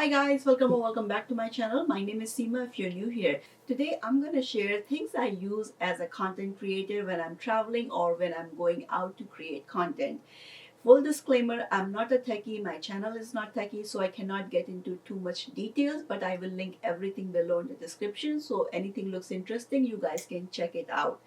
Hi guys, welcome or welcome back to my channel. My name is Seema if you're new here. Today I'm going to share things I use as a content creator when I'm traveling or when I'm going out to create content. Full disclaimer, I'm not a techie, my channel is not techie, so I cannot get into too much details, but I will link everything below in the description, so anything looks interesting, you guys can check it out.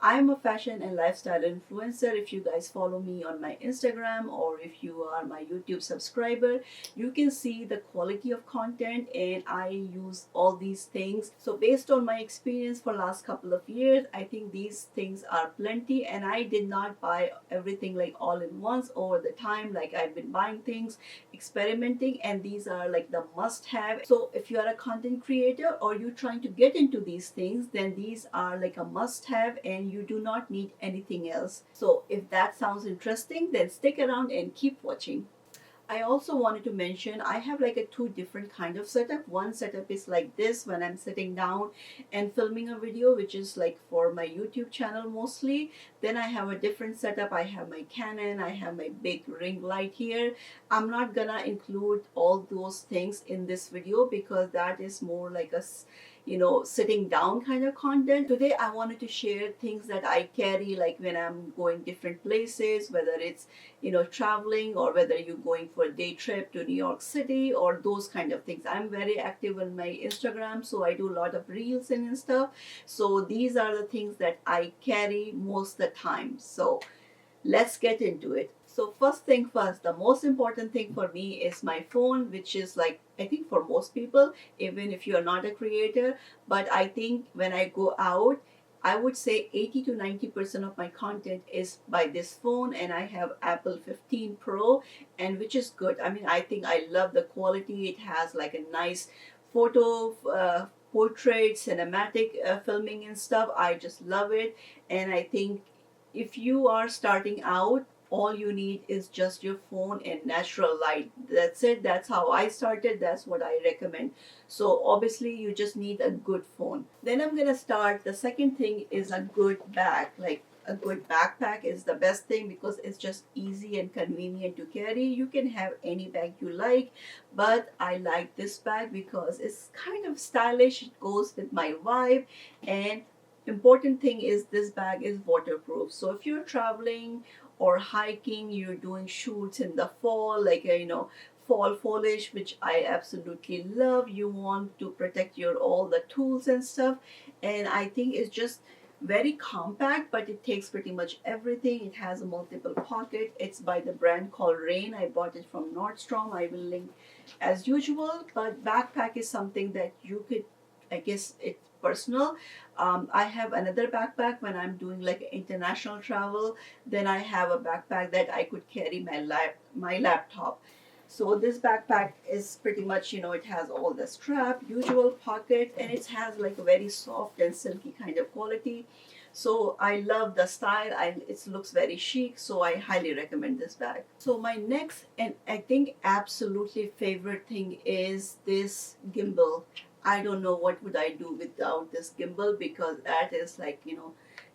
I'm a fashion and lifestyle influencer. If you guys follow me on my Instagram or if you are my YouTube subscriber, you can see the quality of content and I use all these things. So based on my experience for last couple of years, I think these things are plenty and I did not buy everything like all in once over the time. Like I've been buying things, experimenting, and these are like the must have. So if you are a content creator or you're trying to get into these things, then these are like a must have and you do not need anything else. So if that sounds interesting, then stick around and keep watching. I also wanted to mention I have like a two different kind of setup. One setup is like this when I'm sitting down and filming a video, which is like for my YouTube channel mostly. Then I have a different setup. I have my Canon, I have my big ring light here. I'm not gonna include all those things in this video because that is more like a sitting down kind of content. Today I wanted to share things that I carry like when I'm going different places, whether it's traveling or whether you're going for a day trip to New York City or those kind of things. I'm very active on my Instagram, so I do a lot of reels and stuff. So these are the things that I carry most of the time. So let's get into it. So first thing first, the most important thing for me is my phone, which is like I think for most people, even if you are not a creator, but I think when I go out, I would say 80 to 90% of my content is by this phone, and I have Apple 15 Pro, and which is good. I mean, I think I love the quality. It has like a nice photo, portrait, cinematic filming and stuff. I just love it, and I think if you are starting out, all you need is just your phone and natural light. That's it. That's how I started. That's what I recommend. So obviously you just need a good phone. Then I'm gonna start. The second thing is a good bag. Like a good backpack is the best thing because it's just easy and convenient to carry. You can have any bag you like, but I like this bag because it's kind of stylish. It goes with my vibe, and important thing is this bag is waterproof. So if you're traveling or hiking, you're doing shoots in the fall, like fall foliage, which I absolutely love. You want to protect your all the tools and stuff, and I think it's just very compact, but it takes pretty much everything. It has a multiple pocket. It's by the brand called Rain. I bought it from Nordstrom. I will link as usual. But backpack is something that you could, I guess it's personal. I have another backpack when I'm doing like international travel. Then I have a backpack that I could carry my laptop. So this backpack is pretty much, it has all the strap, usual pocket, and it has like a very soft and silky kind of quality. So I love the style and it looks very chic. So I highly recommend this bag. So my next and I think absolutely favorite thing is this gimbal. I don't know what would I do without this gimbal because that is like,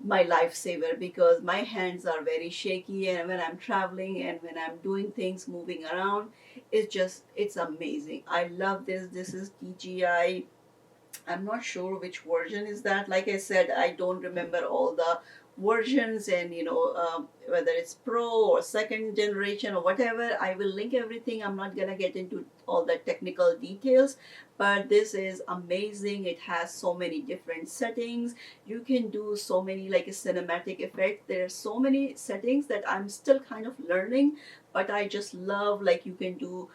my lifesaver because my hands are very shaky and when I'm traveling and when I'm doing things moving around, it's amazing. I love this. This is DJI. I'm not sure which version is that. Like I said, I don't remember all the versions and whether it's pro or second generation or whatever. I will link everything. I'm not gonna get into all the technical details, but this is amazing. It has so many different settings. You can do so many like a cinematic effect. There are so many settings that I'm still kind of learning, but I just love like you can do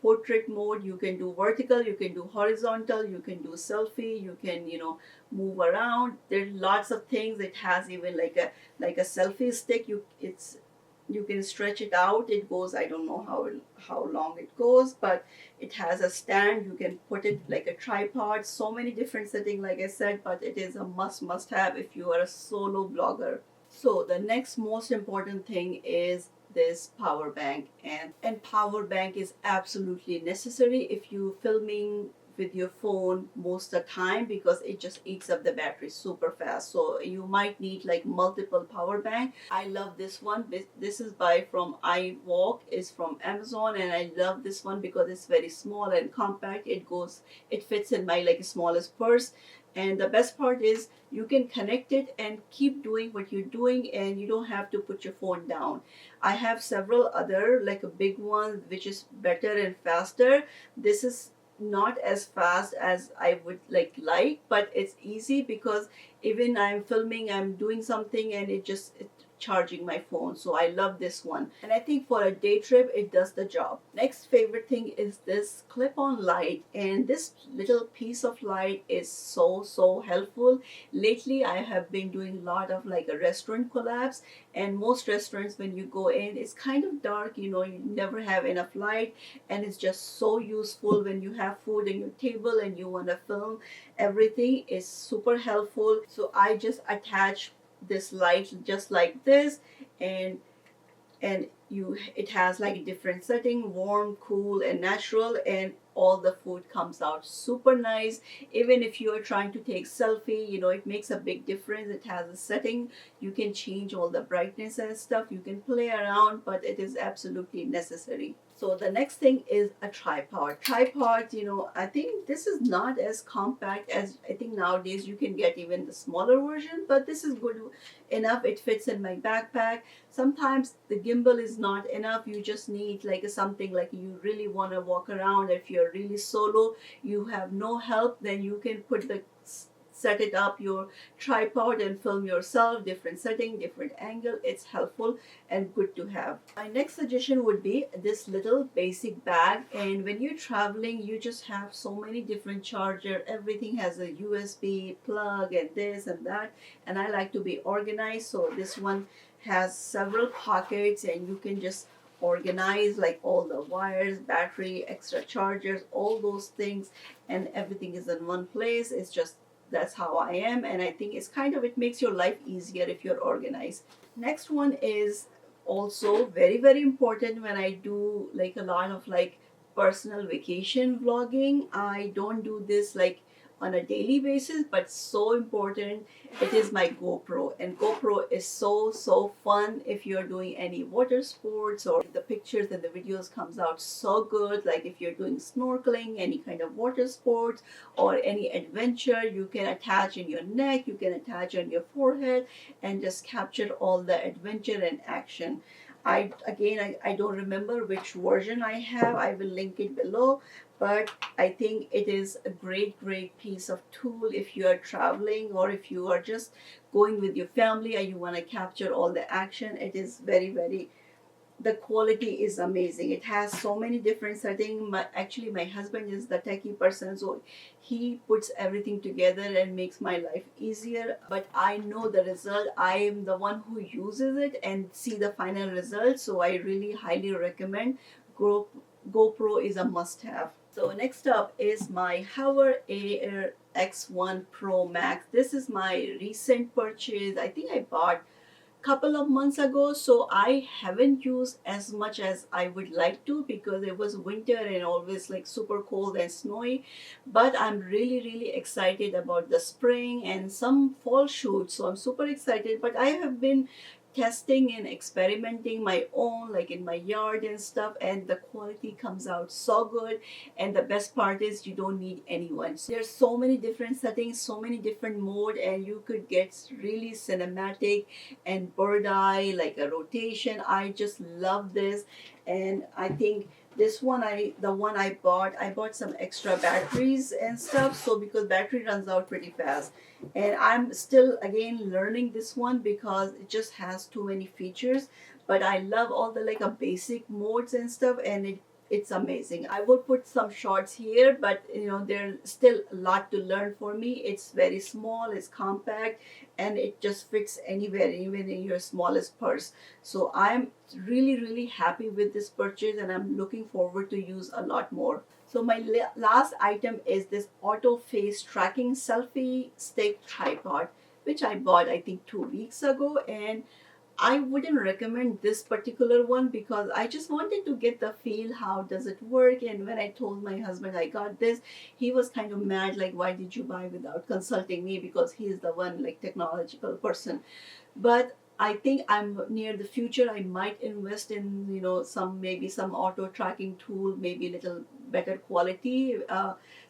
portrait mode, you can do vertical, you can do horizontal, you can do selfie, you can move around. There's lots of things. It has even like a selfie stick. You can stretch it out. It goes, I don't know how long it goes, but it has a stand. You can put it like a tripod. So many different settings, like I said, but it is a must have if you are a solo blogger. So the next most important thing is this power bank, and power bank is absolutely necessary if you filming with your phone most of the time because it just eats up the battery super fast. So you might need like multiple power bank. I love this one. This is by from iWalk, is from Amazon, and I love this one because it's very small and compact. It fits in my like smallest purse. And the best part is you can connect it and keep doing what you're doing, and you don't have to put your phone down. I have several other like a big one which is better and faster. This is not as fast as I would like, but it's easy because even I'm filming, I'm doing something, and it charging my phone. So I love this one, and I think for a day trip it does the job. Next favorite thing is this clip-on light, and this little piece of light is so helpful. Lately I have been doing a lot of like a restaurant collabs, and most restaurants when you go in it's kind of dark, you never have enough light, and it's just so useful when you have food on your table and you want to film everything. Is super helpful. So I just attach this light just like this, and it has like different setting, warm, cool, and natural, and all the food comes out super nice. Even if you are trying to take selfie, it makes a big difference. It has a setting, you can change all the brightness and stuff, you can play around, but it is absolutely necessary. So the next thing is a tripod. I think this is not as compact as I think nowadays you can get even the smaller version, but this is good enough. It fits in my backpack. Sometimes the gimbal is not enough. You just need like something like you really want to walk around. If you're really solo, you have no help, then you can set it up your tripod and film yourself, different setting, different angle. It's helpful and good to have. My next suggestion would be this little basic bag, and when you're traveling you just have so many different charger, everything has a USB plug and this and that, and I like to be organized. So this one has several pockets, and you can just organize like all the wires, battery, extra chargers, all those things, and everything is in one place. It's just that's how I am, and I think it makes your life easier if you're organized. Next one is also very important when I do like a lot of like personal vacation vlogging. I don't do this like on a daily basis, but so important. It is my GoPro, and GoPro is so fun if you're doing any water sports, or the pictures and the videos comes out so good. Like if you're doing snorkeling, any kind of water sports, or any adventure, you can attach in your neck, you can attach on your forehead, and just capture all the adventure and action. I don't remember which version I have. I will link it below, but I think it is a great piece of tool if you are traveling, or if you are just going with your family and you want to capture all the action. It is very, the quality is amazing. It has so many different settings. Actually, my husband is the techie person, so he puts everything together and makes my life easier. But I know the result. I am the one who uses it and see the final result. So I really highly recommend. GoPro is a must-have. So next up is my Hover Air X1 Pro Max. This is my recent purchase. I think I bought couple of months ago, so I haven't used as much as I would like to because it was winter and always like super cold and snowy. But I'm really excited about the spring and some fall shoots, so I'm super excited. But I have been testing and experimenting my own like in my yard and stuff, and the quality comes out so good. And the best part is you don't need anyone. So there's so many different settings, so many different mode, and you could get really cinematic and bird eye, like a rotation. I just love this, and I think this one, the one I bought some extra batteries and stuff, so because battery runs out pretty fast, and I'm still again learning this one because it just has too many features. But I love all the like a basic modes and stuff, and it's amazing. I will put some shots here, but there's still a lot to learn for me. It's very small, it's compact, and it just fits anywhere, even in your smallest purse. So I'm really happy with this purchase, and I'm looking forward to use a lot more. So my last item is this auto face tracking selfie stick tripod, which I bought I think 2 weeks ago, and I wouldn't recommend this particular one because I just wanted to get the feel how does it work. And when I told my husband I got this, he was kind of mad, like, why did you buy without consulting me, because he's the one like technological person. But I think I'm near the future. I might invest in, some, maybe some auto tracking tool, maybe a little better quality,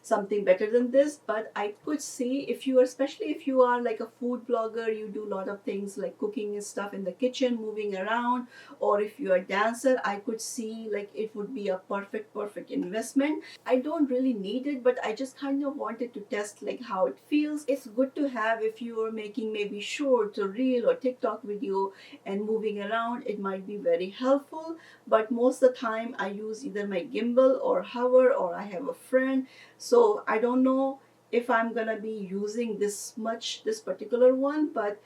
something better than this. But I could see, if you are, especially if you are like a food blogger, you do a lot of things like cooking and stuff in the kitchen, moving around, or if you are a dancer, I could see like it would be a perfect investment. I don't really need it, but I just kind of wanted to test like how it feels. It's good to have if you are making maybe shorts or reel or TikTok video and moving around. It might be very helpful, but most of the time I use either my gimbal or hover, or I have a friend. So I don't know if I'm gonna be using this particular one, but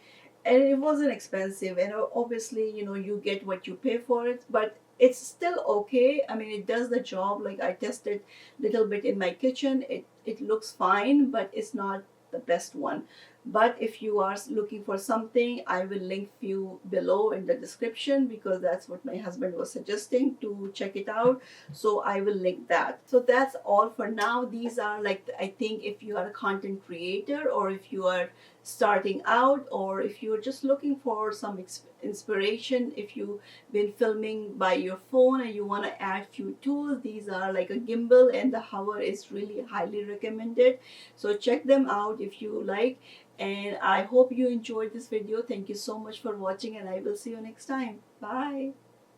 and it wasn't expensive, and obviously you get what you pay for it, but it's still okay. I mean, it does the job. Like, I tested a little bit in my kitchen. It looks fine, but it's not the best one. But if you are looking for something, I will link few below in the description, because that's what my husband was suggesting to check it out. So I will link that. So that's all for now. These are like, I think if you are a content creator, or if you are starting out, or if you're just looking for some inspiration, if you've been filming by your phone and you want to add few tools, these are like a gimbal and the hover is really highly recommended. So check them out if you like. And I hope you enjoyed this video. Thank you so much for watching, and I will see you next time. Bye.